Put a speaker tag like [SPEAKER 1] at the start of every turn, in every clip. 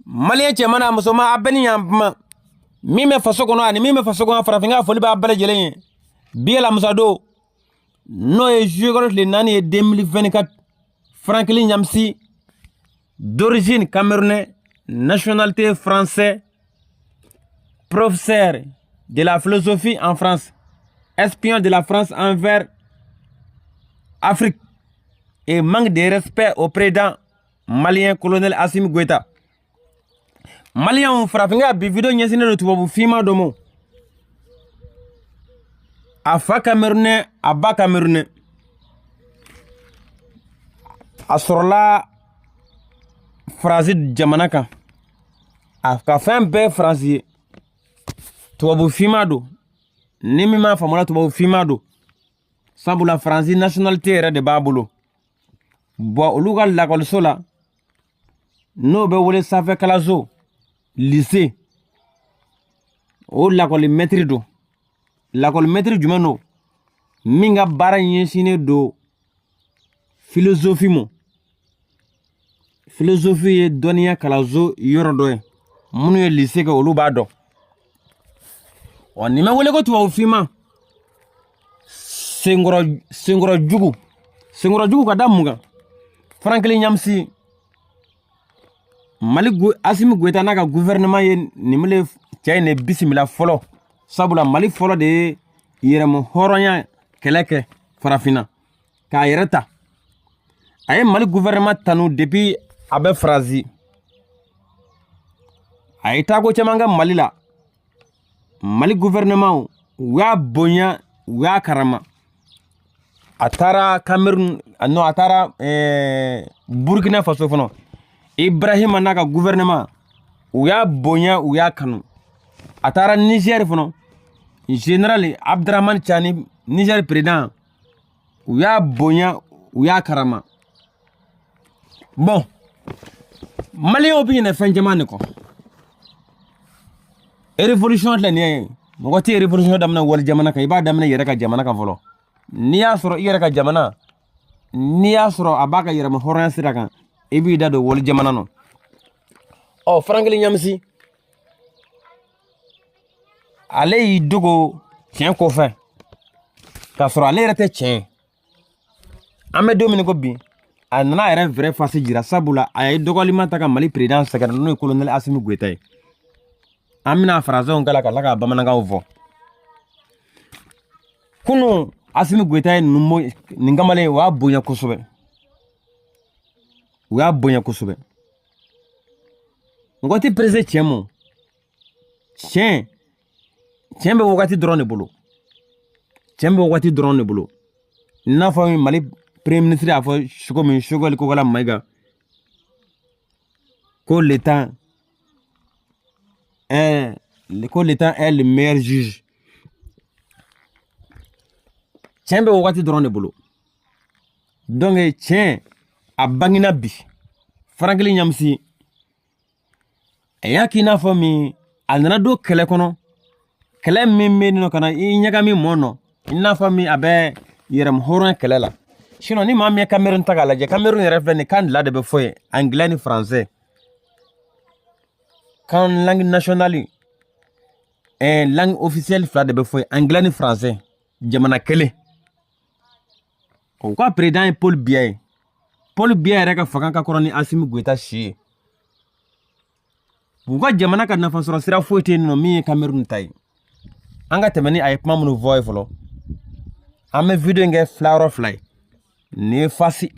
[SPEAKER 1] Malien cɛmana musoma a bɛɛ ni ɲankuma min bɛ faso kɔnɔ ani min bɛ faso kɔnɔ farafinka foli b'a bɛɛ lajɛlen ye bi alamisa don n'o ye juillet kalo tile 4 ye 2024 Franklin Nyamsi d'origine camerounaise, nationalité française, professeur de la philosophie en France, espion de la France envers Afrique et manque de respect au président malien colonel Assimi Goïta. Malien farafinga bi video nyesine do tubabu fima domo. Afa camerounais, aba camerounais. Asorla phrase jamana kan. Aka fɛn bɛɛ phrase tubabu fima do. Ni mi ma famola tubabu fima do. Sabula phrase nationalité yɛrɛ de b'a bolo. Bon olu ka lakɔliso la n'o bɛ wele sanfɛ kalanso lycée o lakɔli maître do. Lakɔli maître jumɛn do min ka baara ɲɛsinnen do philosophie mo. Philosophie ye dɔnniya kalanso yɔrɔ dɔ ye minnu ye lycée kɛ olu b'a dɔn. Ɔ nin bɛ wele ko tubabu finma senkɔrɔ jugu ka da mun kan Franklin Nyamsi Assimi Goïta n'a ka gouvernement ye nimele cɛ ne bisimila fɔlɔ sabula Mali fɔlɔ de ye yɛrɛma hɔrɔnya kɛlɛ kɛ farafinna k'a yɛrɛ ta a ye Mali gouvernement tanu depuis a bɛ Faransi a ye taako caman kɛ Mali la Mali gouvernement u y'a bonya u y'a karama a taara Cameroun non a taara Burkina Faso fana Ibrahima n'a ka gouvernement u y'a bonya u y'a kanu a taara Niger fana général Abdraman Chani Niger président u y'a bonya u y'a karama bon Malien bi ɲinɛ fɛn caman de kɔ révolution filɛ nin ye mɔgɔ tɛ révolution daminɛ wali jamana kan i b'a daminɛ yɛrɛ ka jamana kan fɔlɔ n'i y'a sɔrɔ i yɛrɛ ka jamana n'i y'a sɔrɔ a b'a ka yɛrɛma hɔrɔnya sira kan i b'i da don wali jamana nɔ ɔ Franklin Nyamsi ale y'i dogo tiɲɛ kɔfɛ k'a sɔrɔ ale yɛrɛ tɛ tiɲɛ an bɛ don min ko bi a nana a yɛrɛ vrai face jira sabula a ye dɔgɔlima ta ka Mali président sɛgɛrɛ n'o ye colonel Assimi Goïta ye an bɛna français kala ka tila ka bamanankanw fɔ kunu Assimi Goïta ye nin kamalen o y'a bonya kosɛbɛ u y'a bonya kosɛbɛ mɔgɔ tɛ pressé tiɲɛ ma tiɲɛ bɛ wagati dɔrɔn de bolo tiɲɛ bɛ wagati dɔrɔn de bolo i n'a fɔ Mali premier ministre a fɔ cogo min Choguel Kokala Maïga ko l'état est le meilleur juge tiɲɛ bɛ wagati dɔrɔn de bolo donc tiɲɛ a bangina bi Franklin Nyamsi a y'a k'i n'a fɔ min a nana don kɛlɛ kɔnɔ kɛlɛ min bɛ yen ka na i ɲagami mɔɔ nɔ i n'a fɔ min a bɛ yɛrɛma hɔrɔnya kɛlɛ la sinon ni maa min ye Cameroun ta k'a lajɛ Cameroun yɛrɛ filɛ nin kan 2 de bɛ fɔ yen anglais ni français kan langue nationale langue officielle 2 de bɛ fɔ yen anglais ni français jamana kelen o ka président ye Paul Biya ye Paul Biya yɛrɛ ka fanga ka kɔrɔ ni Assimi Goïta si ye u ka jamana ka nafa sɔrɔ sira foyi tɛ yen nɔ min ye Cameroun ta ye an ka tɛmɛ ni a ye kuma minnu fɔ ye fɔlɔ an bɛ video in kɛ fila yɔrɔ fila ye nin ye face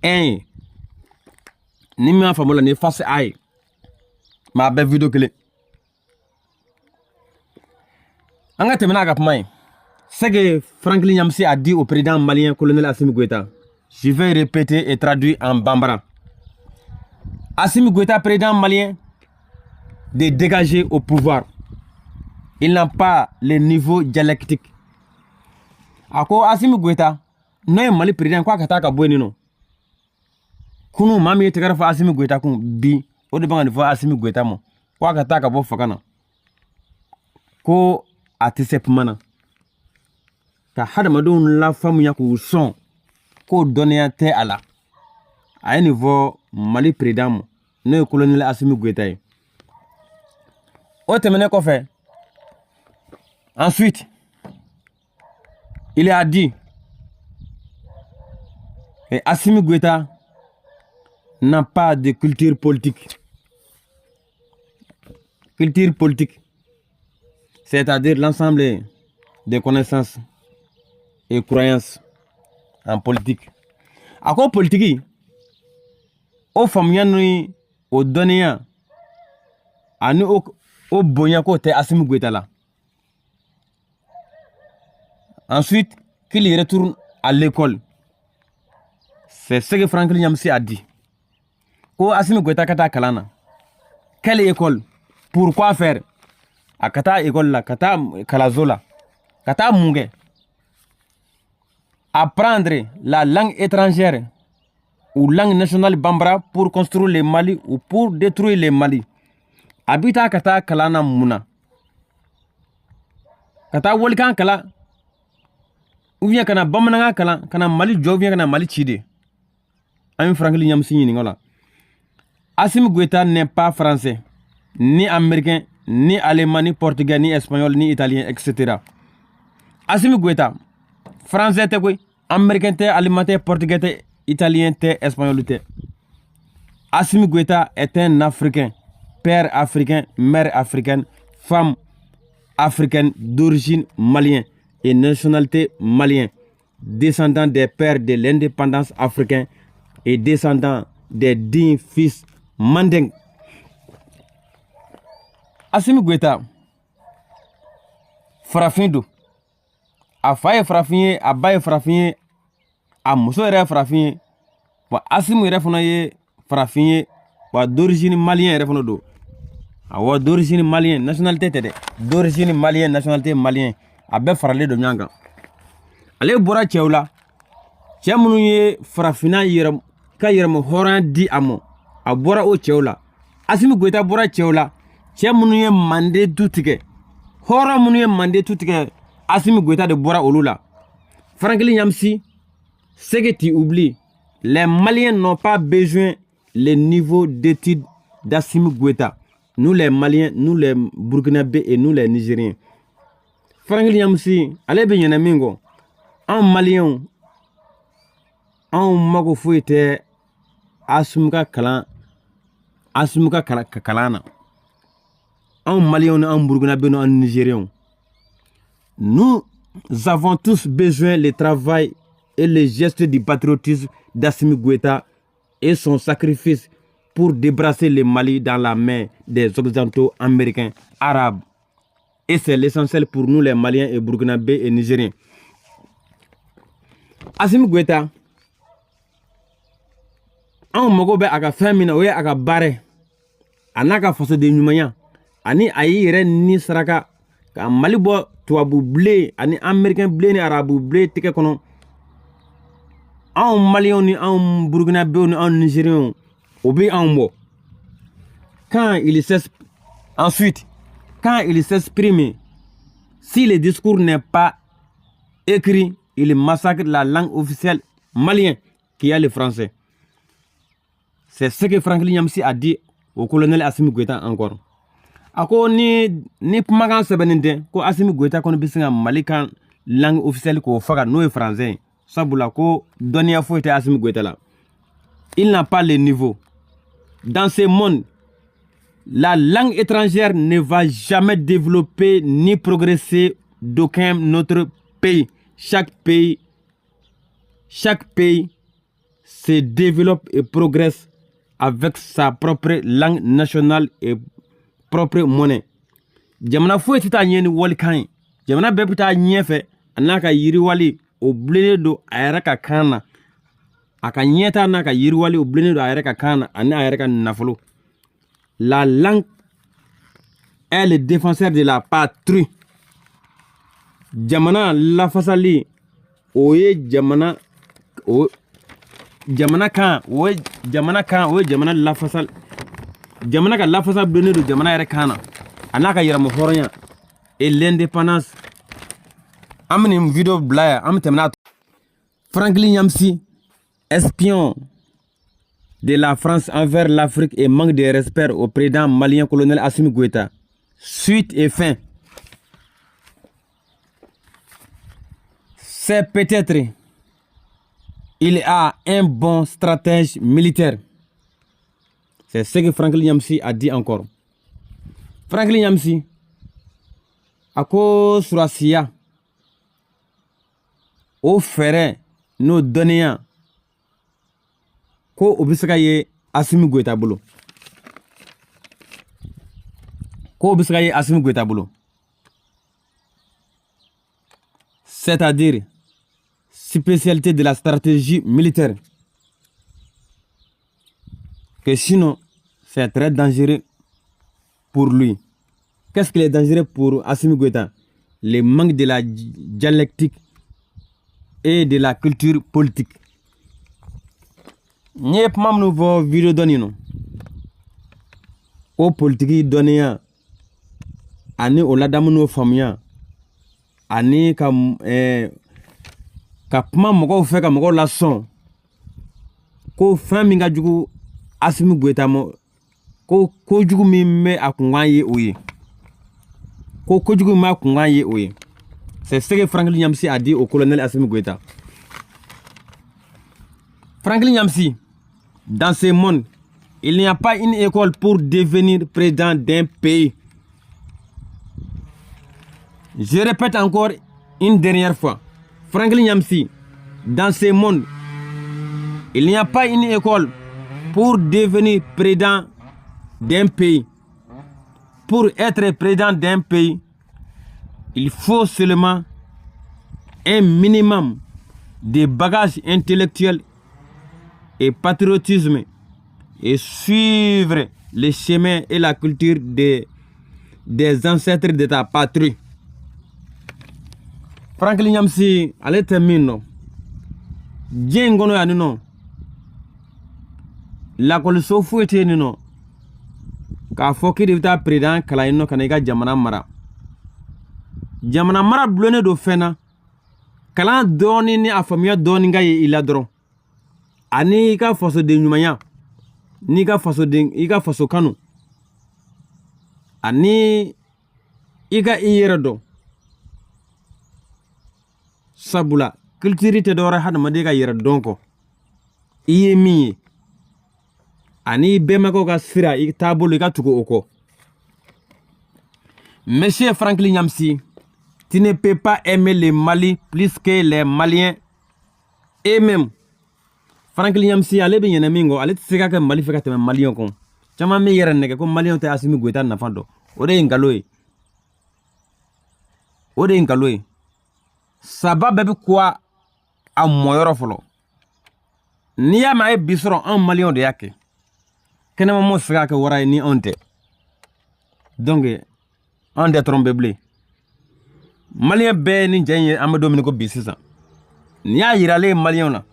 [SPEAKER 1] 1 ye ni min y'a faamu la nin ye face A ye mais a bɛɛ video kelen an ka tɛmɛ n'a ka kuma ye ce que Franklin Nyamsi a dit au président malien colonel Assimi Goïta. Je vais répéter et traduire en bambara. Assimi Goïta, président malien, de dégager au pouvoir. Il n'a pas le niveau dialectique. Ako Assimi Goïta, non Mali président quoi kata ka boni no. Kunu mami tegara fa Assimi Goïta kun bi o de banga fa Assimi Goïta mo. Quoi kata ka bo fakana. Ko atisep mana. Ka hadamadenw la faamuya k'u sɔn k'o dɔnniya tɛ a la a ye nin fɔ Mali président ma ne colonel Assimi Goïta ye. O tɛmɛnen kɔfɛ, ensuite il a dit que Assimi Goïta n'a pas de culture politique. Culture politique, c'est-à-dire l'ensemble des connaissances et croyances en politique. À quoi politique? Au famille, au donneur, à nous, au bonya côté Assimi Goïta là. Ensuite, qu'il retourne à l'école. C'est ce que Franklin Nyamsi a dit. Ko Assimi Goïta kata kalana. Quelle école? Pourquoi faire? A kata école là, kata kalazola, kata munge. Apprendre la langue étrangère ou langue nationale bambara pour construire le Mali ou pour détruire le Mali. Habita kata kalana muna. Kata wolkan kala. Ou bien kana bamananga kala, kana Mali jo, ou bien kana Mali chide. Ami Franklin Nyamsi ni ngola. Assimi Goïta n'est pas français, ni américain, ni allemand, ni portugais, ni espagnol, ni italien, etc. Assimi Goïta, français te quoi, américain te, allemand te, portugais te, italien te, espagnol te. Assimi Goïta est un Africain, père africain, mère africaine, femme africaine d'origine malienne et nationalité malienne, descendant des pères de l'indépendance africaine et descendant des dignes fils Mandeng. Assimi Goïta, Frafindo, a faye Frafien, a baye Frafien, a muso yɛrɛ Frafien, wa Assimi yɛrɛ fana ye Frafien, wa d'origine malien yɛrɛ fana do. Awa d'origine malien, nationalité tɛ dɛ, d'origine malien, nationalité malien, a bɛɛ faralen do ɲɔgɔn kan. Ale bɔra cɛw la, cɛ minnu ye Farafina yɛrɛ ka yɛrɛma hɔrɔnya di a ma, a bɔra o cɛw la. Assimi Goïta bɔra cɛw la, cɛ minnu ye Mande du tigɛ, hɔrɔn minnu ye Mande du tigɛ, Assimi Goïta de bɔra olu la. Franklin Nyamsi, ce que tu oublies, les Maliens n'ont pas besoin le niveau d'études d'Assimi Goïta. Nous les Maliens, nous les Burkinabés et nous les Nigériens. Franklin Nyamsi, allez bien Yanamingo, en Malien, en mago foyete Assimi Kalan, Assimi Kalana. En Malien, en Burkinabé, en Nigérien. Nous avons tous besoin du travail et le geste du patriotisme d'Assimi Goïta et son sacrifice pour débrasser le Mali dans la main des occidentaux américains, arabes. Et c'est l'essentiel pour nous les Maliens et Burkinabés et Nigériens. Assimi Goïta, en Mogobe aga femina oye aga bare, anaka faso de nyumanya, ani ayi ren ni saraka, ka Mali bo tuabu blé, ani américain blé ni arabu blé tike kono. En Malien ni en Burkinabé ni en Nigérien, obi en mo. Quand il s'exprime, ensuite, quand il s'exprime, si le discours n'est pas écrit, il massacre la langue officielle malienne qui est le français. C'est ce que Franklin Nyamsi a dit au colonel Assimi Goïta encore. Ako ni pumakan sebeninde ko Assimi Goïta kono bisinga malikan langue officielle ko faga no français. Sabula ko donia fo était Assimi Goïta là. Il n'a pas le niveau. Dans ce monde, la langue étrangère ne va jamais développer ni progresser d'aucun autre pays. Chaque pays se développe et progresse avec sa propre langue nationale et propre monnaie. Jamana fo etita nyeni wali kan. Jamana bepita nyefe anaka yiri wali oblene do ayaraka kana. Aka nyeta naka yiri wali oblene do ayaraka kana ani ayaraka nafolo. La langue est le défenseur de la patrie. Jamana la fasali oye jamana o jamana kan oye jamana la fasal jamana ka la fasal blene do jamana yare kana anaka yira mo horonya et l'indépendance amni video blaya am temna Franklin Nyamsi espion de la France envers l'Afrique et manque de respect au président malien colonel Assimi Goïta. Suite et fin. C'est peut-être il a un bon stratège militaire. C'est ce que Franklin Nyamsi a dit encore. Franklin Nyamsi a ko surasiya o fɛrɛ n'o dɔnniya ko o bɛ se ka ye Assimi Goïta bolo. C'est-à-dire spécialité de la stratégie militaire. Que sinon, c'est très dangereux pour lui. Qu'est-ce qui est dangereux pour Assimi Goïta? Le manque de la dialectique et de la culture politique. N'y a pas de nouveau vidéo donné non. Au politique donné ani o ladamu no faamuya ani ka kuma mɔgɔw fɛ ka mɔgɔw lasɔn ko fɛn min ka jugu Assimi Goïta ma ko kojugu min bɛ a kunkan ye o ye ko kojugu min b'a kunkan ye o ye. C'est ce que Franklin Nyamsi a dit au colonel Assimi Goïta. Franklin Nyamsi, dans ce monde, il n'y a pas une école pour devenir président d'un pays. Je répète encore une dernière fois. Franklin Nyamsi, dans ce monde, il n'y a pas une école pour devenir président d'un pays. Pour être président d'un pays, il faut seulement un minimum de bagages intellectuels et patriotisme et suivre les chemins et la culture des ancêtres de ta patrie. Franklin Nyamsi, ale tɛ min nɔ diɲɛ in kɔnɔ yan nin nɔ lakɔliso foyi tɛ yen nɔ k'a fɔ k'i de bɛ taa président kalan yen nɔ ka na i ka jamana mara. Jamana mara bulonnen do fɛn na kalan dɔɔni ni a faamuya dɔɔni ka ye i la dɔrɔn ani i ka fasoden ɲumanya n'i ka faso kanu ani i ka i yɛrɛ dɔn. Sabula culture te dɔwɛrɛ hadamaden ka yɛrɛ dɔn kɔ i ye min ye ani bɛnbakɛw ka sira i taabolo i ka tugu o kɔ. Monsieur Franklin Nyamsi, tu ne peux pas aimer le Mali plus que les Maliens eux-mêmes. Franklin Nyamsi ale bɛ ɲɛna min kɔ ale tɛ se ka kɛ Mali fɛ ka tɛmɛ Maliyɛnw kan. Caman bɛ yɛrɛ nɛgɛ ko Maliyɛnw tɛ Assimi Goïta nafa dɔn. O de ye nkalon ye. Saba bɛɛ bɛ kuwa a mɔyɔrɔ fɔlɔ. N'i y'a mɛn a ye bi sɔrɔ anw Maliyɛnw de y'a kɛ. Kɛnɛma mɔgɔw tɛ se ka kɛ wara ye ni anw tɛ. Donc anw tɛ trompe bilen. Maliyɛn bɛɛ ni jɛ in ye an bɛ don min ko bi sisan. N'i y'a yiralen ye Maliyɛnw na.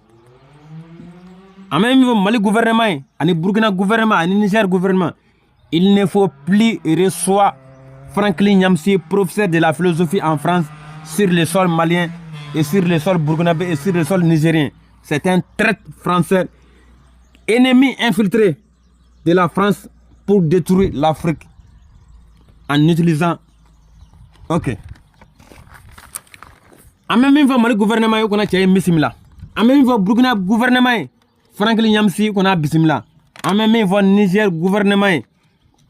[SPEAKER 1] An bɛ min fɔ Mali gouvernement ye ani Burkina gouvernement ani Niger gouvernement, il ne faut plus recevoir Franklin Nyamsi, professeur de la philosophie en France, sur le sol malien et sur le sol burkinabé et sur le sol nigérien. C'est un traître français, ennemi infiltré de la France pour détruire l'Afrique en utilisant. Ok. En même temps, Mali gouvernement qu'on a créé Missimila. En même temps, Burkina gouvernement Franklin Nyamsi qu'on a Bissimila. En même temps, Niger gouvernement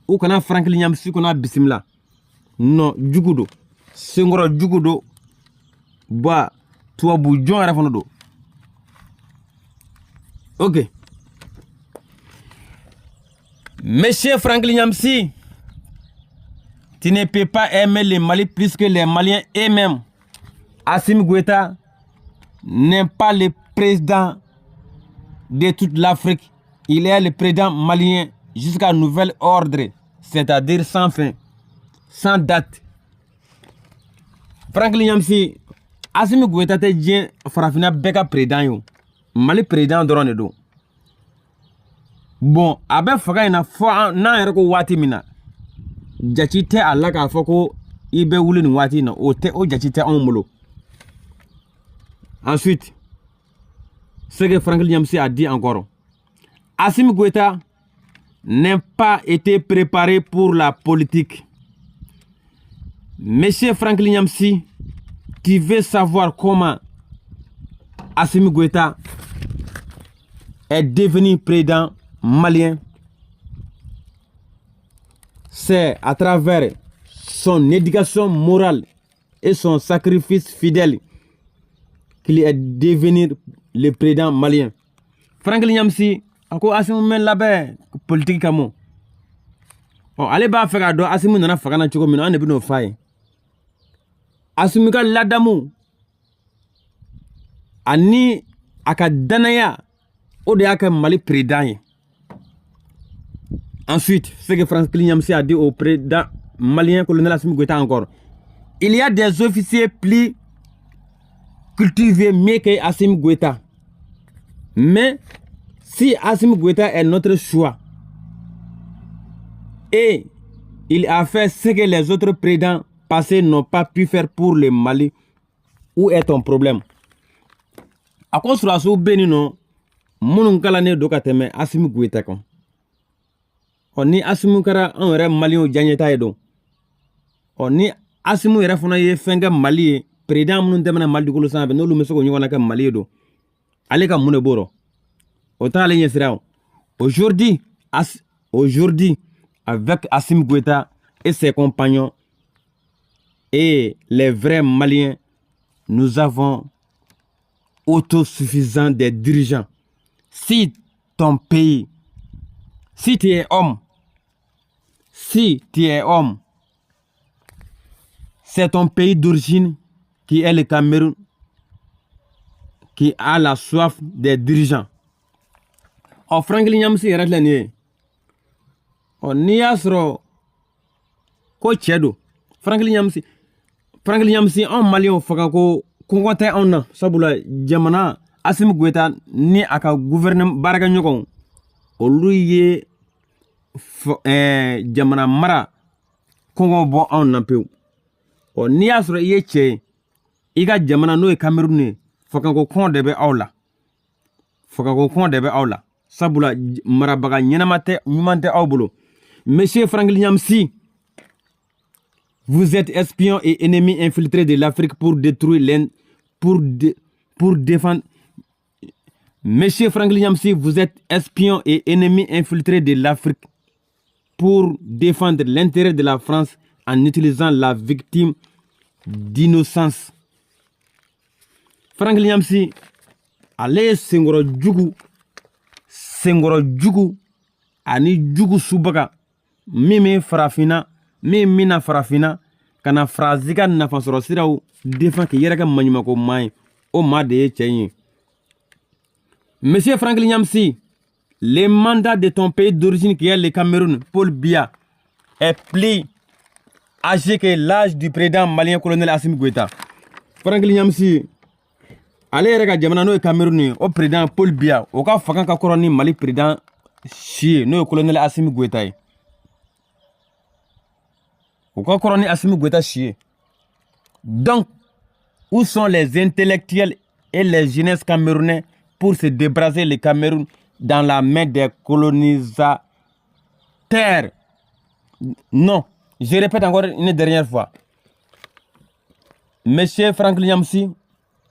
[SPEAKER 1] ou qu'on a Franklin Nyamsi qu'on a Bissimila. Non, Djukudo. Sengoro Djukudo. Ba tuabu jon ara fono do. Ok. Monsieur Franklin Nyamsi, tu ne peux pas aimer les Mali plus que les Maliens eux-mêmes. Assimi Goïta n'est pas le président de toute l'Afrique. Il est le président malien jusqu'à nouvel ordre, c'est-à-dire sans fin, sans date. Franklin Nyamsi, Assimi Goïta te diɲɛ farafina bɛɛ ka président yo. Mali président dɔrɔn de don. Bon, a bɛ faga in na fɔ n'an yɛrɛ ko waati min na, jati tɛ a la k'a fɔ ko i bɛ wuli nin waati in na, o jati tɛ anw bolo. Ensuite, ce que Franklin Nyamsi a dit encore, Assimi Goïta n'a pas été préparé pour la politique. Monsieur Franklin Nyamsi, qui veut savoir comment Assimi Goïta est devenu président malien, c'est à travers son éducation morale et son sacrifice fidèle qu'il est devenu le président malien. Franklin Nyamsi, ako Assimi men labé politique kamo. Oh, ale ba feka do Assimi nana fakana choko mino ane bino fay. Assimi ka ladamu ani aka danaya o de aka Mali président. Ensuite, ce que Franklin Nyamsi a dit au président malien colonel Assimi Goïta encore. Il y a des officiers plus cultivés mieux que Assimi Goïta. Mais si Assimi Goïta est notre choix et il a fait ce que les autres présidents passés n'ont pas pu faire pour le Mali, où est ton problème? A cause de la sous-bénino, mon calane dokateme Assimi Goïta kon. On ni Assimi kara on re Mali o janyeta edo. On ni Assimi re fona ye fenga Mali président mun demana Mali ko sanbe no lu mesoko nyona ka Mali edo. Ale ka mune boro. Aujourd'hui, avec Assimi Goïta et ses compagnons et les vrais Maliens, nous avons autosuffisant des dirigeants. Si ton pays, si tu es homme, c'est ton pays d'origine qui est le Cameroun, qui a la soif des dirigeants. O Franklin Nyamsi yɛrɛ filɛ nin ye n'i y'a sɔrɔ ko cɛ don Franklin Nyamsi anw maliyɛnw faga ko kɔngɔ tɛ anw na sabula jamana Assimi Goïta ni a ka gouvernement baarakɛɲɔgɔnw olu ye jamana mara kɔngɔ bɔ anw na pewu n'i y'a sɔrɔ I ye cɛ ye I ka jamana n'o ye Cameroun ye fagako kɔngɔ de bɛ aw la sabula marabaga ɲɛnama tɛ ɲuman tɛ aw bolo. Monsieur Franklin Nyamsi, vous êtes espion et ennemi infiltré de l'Afrique pour détruire pour défendre. Monsieur Franklin Nyamsi, vous êtes espion et ennemi infiltré de l'Afrique pour défendre l'intérêt de la France en utilisant la victime d'innocence. Franklin Nyamsi, allez Sengoro Jugu ani Jugu Subaga mimi farafina mina farafina kana frazika nafa sɔrɔ siraw defan ke yɛrɛ ka maɲumako maɲi o ma de ye cɛ ye. Monsieur Franklin Nyamsi, le mandat de ton pays d'origine qui est le Cameroun, Paul Biya, est plus âgé que l'âge du président malien colonel Assimi Goïta. Franklin Nyamsi, ale yɛrɛ ka jamana n'o ye Cameroun ye o président Paul Biya o ka fanga ka kɔrɔ ni Mali président si ye n'o ye colonel Assimi Goïta ye. O ka kɔrɔ ni Assimi Goïta si ye. Donc, où sont les intellectuels et les jeunesses camerounais pour se débraser le Cameroun dans la main des colonisateurs? Non, je répète encore une dernière fois. Monsieur Franklin Nyamsi,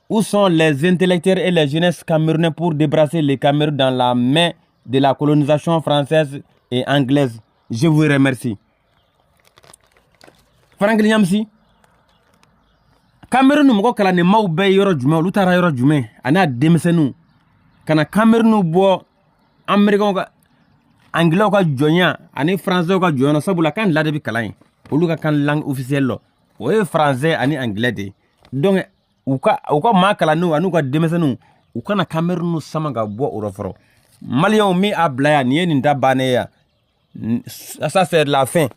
[SPEAKER 1] où sont les intellectuels et les jeunesses camerounais pour débrasser le Cameroun dans la main de la colonisation française et anglaise? Je vous remercie. Franklin Nyamsi, Cameroun mɔgɔ kalanden maaw bɛɛ yɔrɔ jumɛn olu taara yɔrɔ jumɛn a n'a denmisɛnninw kana Cameroun bɔ Américains ka Anglais ka jɔnya ani Français ka jɔnya sabula kan la de bɛ kalan ye olu ka kan langue officielle la o ye Français ani Anglais de donc u ka maa kalannenw ani u ka denmisɛnninw u kana Cameroun sama ka bɔ o rɔ fɔlɔ Maliens min a bila yan nin ye nin ta bannen ye yan ça c'est la fin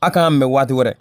[SPEAKER 1] a kan mɛn waati wɛrɛ.